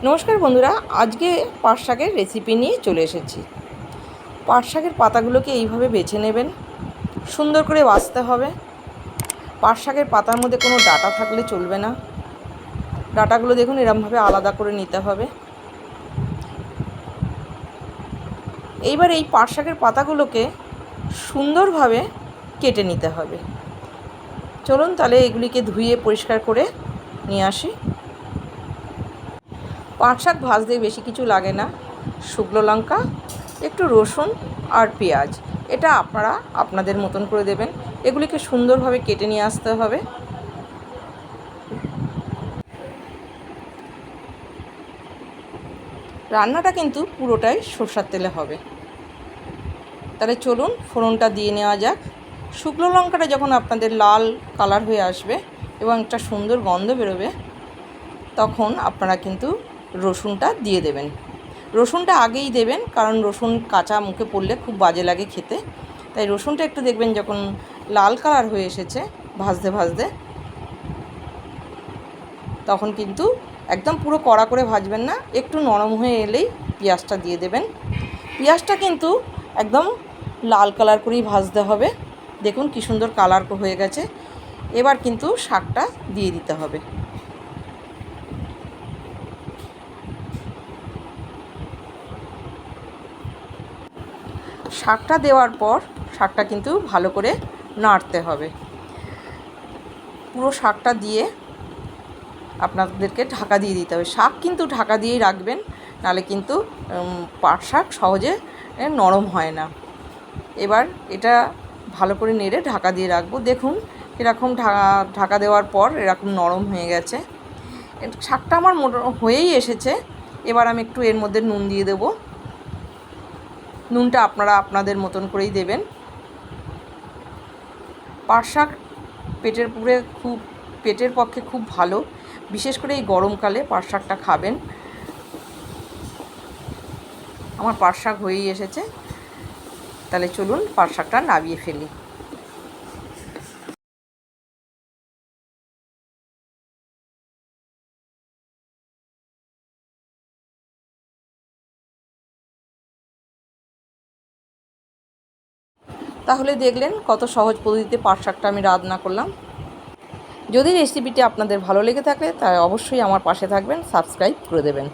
নমস্কার বন্ধুরা, আজকে পাট শাকের রেসিপি নিয়ে চলে এসেছি। পাট শাকের পাতাগুলোকে এইভাবে বেছে নেবেন, সুন্দর করে বাছতে হবে। পাট শাকের পাতার মধ্যে কোনো ডাঁটা থাকলে চলবে না। ডাঁটাগুলো দেখুন এরমভাবে আলাদা করে নিতে হবে। এইবার এই পাট শাকের পাতাগুলোকে সুন্দরভাবে কেটে নিতে হবে। চলুন তাহলে এগুলিকে ধুয়ে পরিষ্কার করে নিয়ে আসি। পাট শাক ভাজতে বেশি কিছু লাগে না, শুকনো লঙ্কা, একটু রসুন আর পেঁয়াজ, এটা আপনারা আপনাদের মতন করে দেবেন। এগুলিকে সুন্দরভাবে কেটে নিয়ে আসতে হবে। রান্নাটা কিন্তু পুরোটাই সরষের তেলে হবে। তাহলে চলুন ফোড়নটা দিয়ে নেওয়া যাক। শুকনো লঙ্কাটা যখন আপনাদের লাল কালার হয়ে আসবে এবং একটা সুন্দর গন্ধ বেরোবে, তখন আপনারা কিন্তু রসুনটা দিয়ে দেবেন। রসুনটা আগেই দেবেন, কারণ রসুন কাঁচা মুখে পড়লে খুব বাজে লাগে খেতে। তাই রসুনটা একটু দেখবেন যখন লাল কালার হয়ে এসেছে ভাজতে ভাজতে, তখন কিন্তু একদম পুরো কড়া করে ভাজবেন না, একটু নরম হয়ে এলেই পেঁয়াজটা দিয়ে দেবেন। পেঁয়াজটা কিন্তু একদম লাল কালার করেই ভাজতে হবে। দেখুন কি সুন্দর কালার হয়ে গেছে। এবার কিন্তু শাকটা দিয়ে দিতে হবে। শাকটা দেওয়ার পর শাকটা কিন্তু ভালো করে নাড়তে হবে। পুরো শাকটা দিয়ে আপনাদেরকে ঢাকা দিয়ে দিতে হবে। শাক কিন্তু ঢাকা দিয়েই রাখবেন, নাহলে কিন্তু পাট শাক সহজে নরম হয় না। এবার এটা ভালো করে নেড়ে ঢাকা দিয়ে রাখবো। দেখুন এরকম ঢাকা দেওয়ার পর এরকম নরম হয়ে গেছে। শাকটা আমার হয়েই এসেছে। এবার আমি একটু এর মধ্যে নুন দিয়ে দেবো। নুনটা আপনারা আপনাদের মতন করেই দেবেন। পাট শাক পেটের পক্ষে খুব ভালো, বিশেষ করে এই গরমকালে পাট শাকটা খাবেন। আমার পাট শাক হয়েই এসেছে। তাহলে চলুন পাট শাকটা নামিয়ে ফেলি। তাহলে দেখলেন কত সহজ পদ্ধতিতে পাট শাকটা আমি রান্না করলাম। যদি রেসিপিটি আপনাদের ভালো লেগে থাকে তাহলে অবশ্যই আমার পাশে থাকবেন, সাবস্ক্রাইব করে দেবেন।